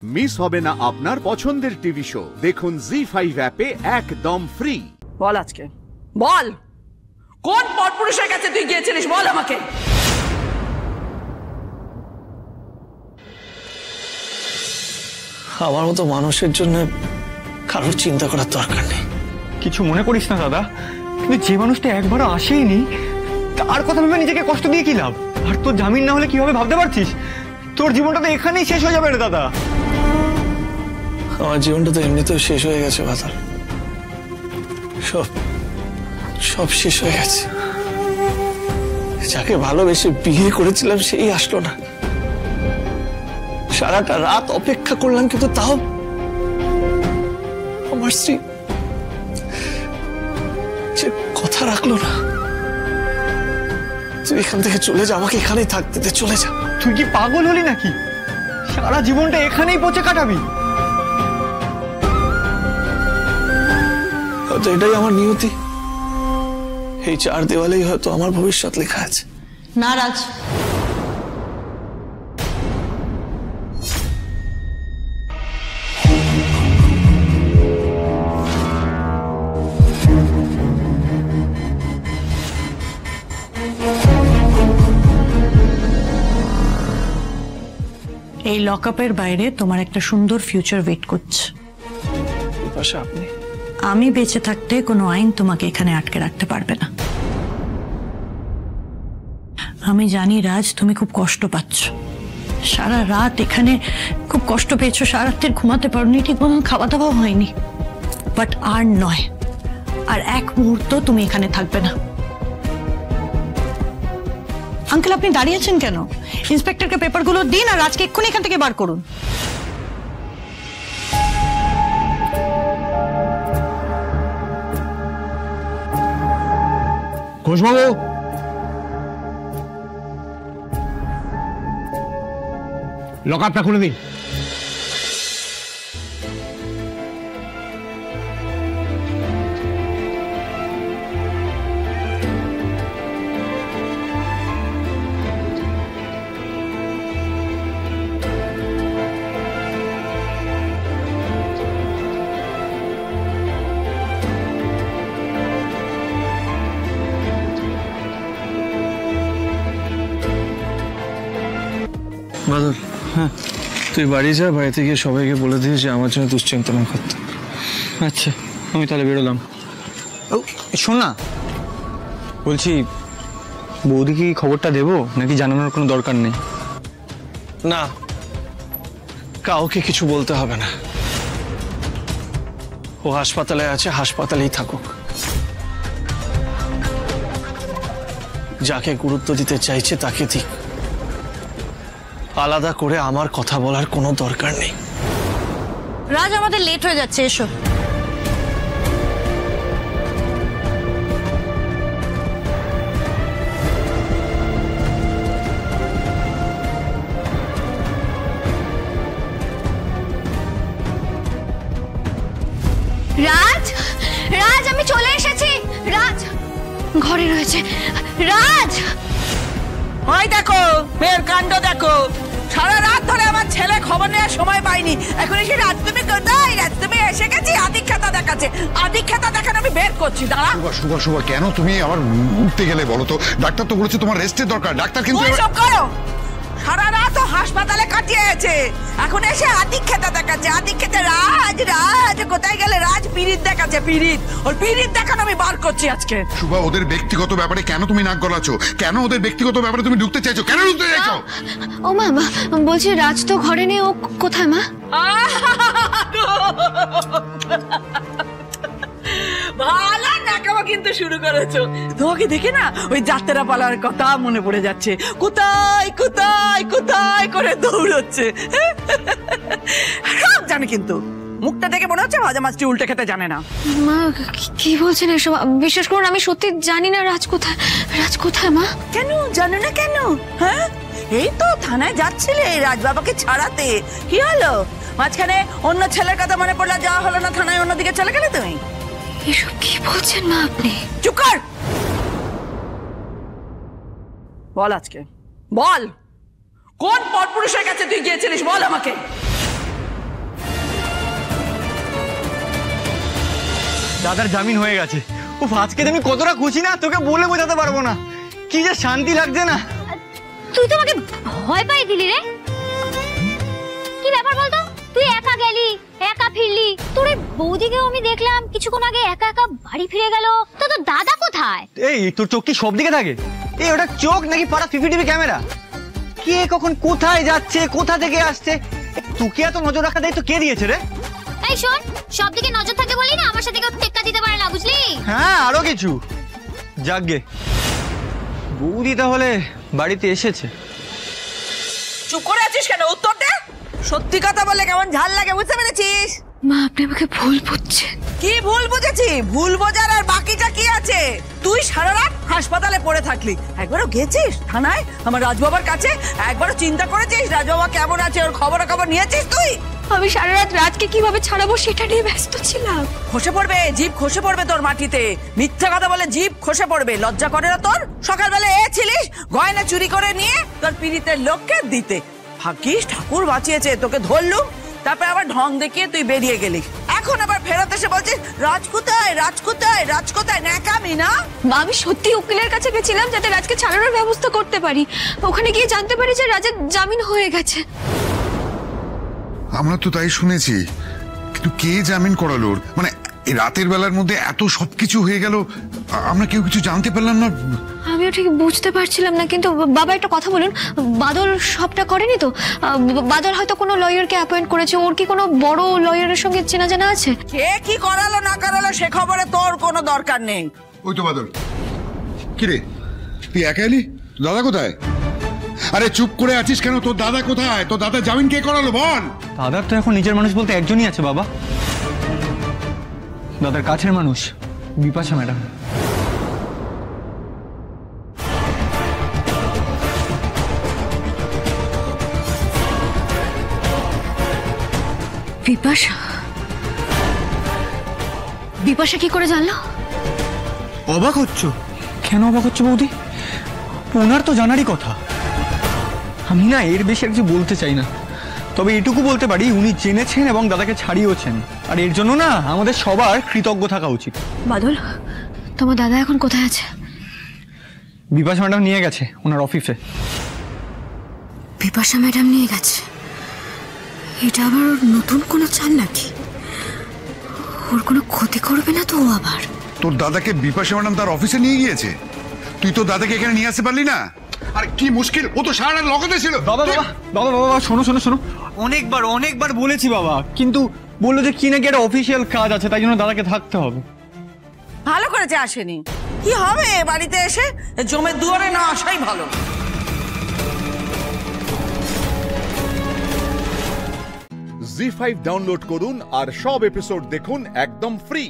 Miss হবে না আপনার পছন্দের টিভি শো। দেখুন জি5 অ্যাপে একদম ফ্রি। বল আজকে বল, কোন পরপুরুষের কাছে তুই গিয়েছিলিস বল আমাকে। আমার মতো মানুষের জন্য কারোর চিন্তা করার দরকার নেই। কিছু মনে করিস না দাদা, কিন্তু যে মানুষটা একবারও আসেইনি তার কথা ভেবে নিজেকে কষ্ট দিয়ে কি লাভ? আর তোর জামিন না হলে কিভাবে ভাবতে পারছিস তোর জীবনটা তো এখানেই শেষ হয়ে যাবে রে দাদা। আমার জীবনটা তো এমনিতেও শেষ হয়ে গেছে বাদল, সব সব শেষ হয়ে গেছে। যাকে ভালোবেসে বিয়ে করেছিলাম সেই আসলো না। সারাটা রাত অপেক্ষা করলাম, কিন্তু তাও আমার স্ত্রী সে কথা রাখলো না। তুই এখান থেকে চলে যা, আমাকে এখানেই থাকতে দে, চলে যা। তুই কি পাগল হলি নাকি? সারা জীবনটা এখানেই পচে কাটাবি? হয়তো এটাই আমার নিয়তি, এই চার দেওয়ালেই হয়তো আমার ভবিষ্যৎ লেখা আছে। না রাজ, এই লকআপের বাইরে তোমার একটা সুন্দর ফিউচার ওয়েট করছে। আপনি আমি বেঁচে থাকতে কোনো আইন তোমাকে এখানে আটকে রাখতে পারবে না। আমি জানি রাজ, তুমি খুব কষ্ট পাচ্ছ, সারা রাত এখানে খুব কষ্ট পেয়েছো, সারা রাত্রে ঘুমাতে পারোনি, ঠিক মতন খাওয়া দাওয়াও হয়নি। বাট আর নয়, আর এক মুহূর্ত তুমি এখানে থাকবে না। আঙ্কেল, আপনি দাঁড়িয়েছেন কেন? ইন্সপেক্টরকে পেপারগুলো দিন আর রাজকে এক্ষুনি এখান থেকে বার করুন। ঘোষবাবু, লকআপটা খুলে দিন। বাদল, হ্যাঁ তুই বাড়ি যা, বাড়িতে গিয়ে সবাইকে বলে দিস যে আমার জন্য দুশ্চিন্তা না করতে। আচ্ছা, আমি তাহলে বেরোলাম। ও শোন না, বলছি বৌদি কি খবরটা দেবো নাকি জানানোর কোনো দরকার নেই? না, কাউকে কিছু বলতে হবে না। ও হাসপাতালে আছে, হাসপাতালেই থাকুক। যাকে গুরুত্ব দিতে চাইছে তাকে দিক, আলাদা করে আমার কথা বলার কোনো দরকার নেই। রাজ, আমাদের লেট হয়ে যাচ্ছে, এসো। রাজ, রাজ আমি চলে এসেছি। রাজ ঘরে রয়েছে। রাজ, ওই দেখো মেয়ের কাণ্ড দেখো, সারা রাত ধরে আমার ছেলে খবর নেওয়ার সময় পাইনি, এখন এসে রাজ তুমি কোথায়? রাজ তুমি এসে গেছি, আদিক্ষেতা দেখাচ্ছে, আদিক্ষেতা দেখানো আমি বের করছি, দাঁড়া। শুভ কেন তুমি আবার উঠতে গেলে বলো তো? ডাক্তার তো বলেছে তোমার রেস্টের দরকার। ডাক্তার কিন্তু সব করো, সারা রাত হাসপাতালে কাটিয়েছে, এখন এসে আদিক্ষেতা দেখাচ্ছে, আদিক্ষেতা। রাজ, রাজ কোথায় গেলে? রাজ পিরিত দেখাচ্ছে, পিরিত, ওর পিরিত দেখানো আমি বার করছি আজকে। শুভ, ওদের ব্যক্তিগত ব্যাপারে কেন তুমি নাক গলাচ্ছো? কেন ওদের ব্যক্তিগত ব্যাপারে তুমি ঢুকতে চাইছো? কেন ঢুকতে চাইছো? ও মা, বলছি রাজ তো ঘরে নেই, ও কোথায় মা? ভালো নাকামা কিন্তু শুরু করেছো। তোমাকে দেখে না ওই যাত্রা পালার কথা মনে পড়ে যাচ্ছে, কোথায় কোথায় কোথায় করে দৌড়চ্ছে। সব জানে, কিন্তু মুখটা দেখে মনে হচ্ছে ভাজা মাছটি উল্টে খেতে জানে না। মা কি বলছেন এসব? বিশ্বাস করুন আমি সত্যি জানি না রাজ কোথায়। রাজ কোথায় মা? কেন জানো না কেন? হ্যাঁ, এই তো থানায় যাচ্ছিলে রাজ বাবাকে ছাড়াতে, কি হলো? মাঝখানে অন্য ছেলের কথা মনে পড়লে যাওয়া হলো না থানায়, অন্যদিকে চলে গেলে তুমি। এসব কি বলছেন মা আপনি? চুপ কর। বল আজকে বল, কোন পরপুরুষের কাছে তুই গিয়েছিলিস বল আমাকে। দাদার জামিন হয়ে গেছে। উফ, আজকে আমি কতটা খুশি না, তোকে বলে বোঝাতে পারবো না। কি যে শান্তি লাগছে না। তুই তো আমাকে ভয় পাই দিলি রে। কি ব্যাপার বলতো, তুই একা গেলি একা ফিরলি, তোর এই বৌদিকেও আমি দেখলাম কিছুক্ষণ আগে একা একা বাড়ি ফিরে গেল। তো তোর দাদা কোথায়? এই তোর চোখ কি সব দিকে থাকে? এই ওটা চোখ নাকি পাড়া সিসিটিভি ক্যামেরা? কে কখন কোথায় যাচ্ছে, কোথা থেকে আসছে, তোকে এত নজর রাখা দায়িত্ব কে দিয়েছে রে? এই শোন, সব দিকে নজর থাকে বলি না আমার সাথে কেউ টেক্কা দিতে পারে না, বুঝলি? হ্যাঁ, আরো কিছু। যাকগে, বৌদি তাহলে বাড়িতে এসেছে। চুপ করে আছিস কেন? উত্তর দে। সত্যি কথা বললে কেমন ঝাল লাগে, বুঝতে পেরেছিস? মা, আপনি আমাকে ভুল বুঝছেন। কি ভুল বুঝেছি? ভুল বোঝার আর বাকিটা কি আছে? তুই সারা রাত হাসপাতালে পড়ে থাকলি, একবারও গেছিস থানায় আমার রাজবাবার কাছে? একবারও চিন্তা করেছিস রাজবাবা কেমন আছে, ওর খবর নিয়েছিস তুই? আমি সারা রাত রাজকে কিভাবে ছাড়াবো সেটা নিয়ে ব্যস্ত ছিলাম। খসে পড়বে, জিভ খসে পড়বে তোর মাটিতে। মিথ্যা কথা বলে জিভ খসে পড়বে। লজ্জা করে না তোর? সকালবেলা ছিলিস গয়না চুরি করে নিয়ে তোর পীড়িতের লোককে দিতে। ভাগ্যিস ঠাকুর বাঁচিয়েছে, তোকে ধরলুম, তারপরে আবার ঢং দেখিয়ে তুই বেরিয়ে গেলি। এখন আবার ফেরত এসে বলছিস রাজ কোথায়, রাজ কোথায়, রাজ কোথায়? ন্যাকামি না? আমি সত্যি উকিলের কাছে গেছিলাম যাতে রাজকে ছাড়ানোর ব্যবস্থা করতে পারি। ওখানে গিয়ে জানতে পারি যে রাজের জামিন হয়ে গেছে। আমরা তো তাই শুনেছি, কিন্তু কে জামিন করালো? মানে এই রাতের বেলার মধ্যে এত সবকিছু হয়ে গেল, আমরা কেউ কিছু জানতে পারলাম না। আমিও ঠিক বুঝতে পারছিলাম না, কিন্তু বাবা একটা কথা বলুন, বাদল সবটা করেনি তো? বাদল হয়তো কোনো লয়ারকে অ্যাপয়েন্ট করেছে। ওর কি কোনো বড় লয়ারের সঙ্গে চেনা জানা আছে? কে কি করালো না করালো সে খবরে তোর কোনো দরকার নেই। ওই তো বাদল, কিরে তুই একা এলি? দাদা কোথায়? আরে চুপ করে আছিস কেন? তোর দাদা কোথায়? তোর দাদা জামিন কে করালো বল? দাদার তো এখন নিজের মানুষ বলতে একজনই আছে বাবা, দাদার কাছের মানুষ, বিপাশা ম্যাডাম। বিপাশা? বিপাশা কি করে জানলো? অবাক হচ্ছ কেন? অবাক হচ্ছে বৌদি, ওনার তো জানারই কথা। আমি না এর বেশি আর কিছু বলতে চাই না, তবে এটুকু বলতে পারি উনি জেনেছেন এবং দাদাকে ছাড়িয়েছেন, আর এর জন্য না আমাদের সবার কৃতজ্ঞ থাকা উচিত। বাদল, তোমার দাদা এখন কোথায় আছে? বিপাশা ম্যাডাম নিয়ে গেছে ওনার অফিসে। বিপাশা ম্যাডাম নিয়ে গেছে? এটা আবার নতুন কোনো চাল নাকি? ওর কোনো ক্ষতি করবে না তো ও আবার? তোর দাদাকে বিপাশা ম্যাডাম তার অফিসে নিয়ে গিয়েছে, তুই তো দাদাকে এখানে নিয়ে আসতে পারলি না? আর কি মুশকিল, ও তো সারা রাত লগতে ছিল। বাবা বাবা বাবা বাবা শোনো শোনো শোনো, অনেকবার বলেছি বাবা, কিন্তু বললো যে কি নাকি একটা অফিসিয়াল কাজ আছে, তাই জন্য দাদাকে থাকতে হবে। ভালো করেছে আসেনি, কি হবে বাড়িতে এসে? জমের দুয়ারে না আসাই ভালো। জি5 ডাউনলোড করুন আর সব এপিসোড দেখুন একদম ফ্রি।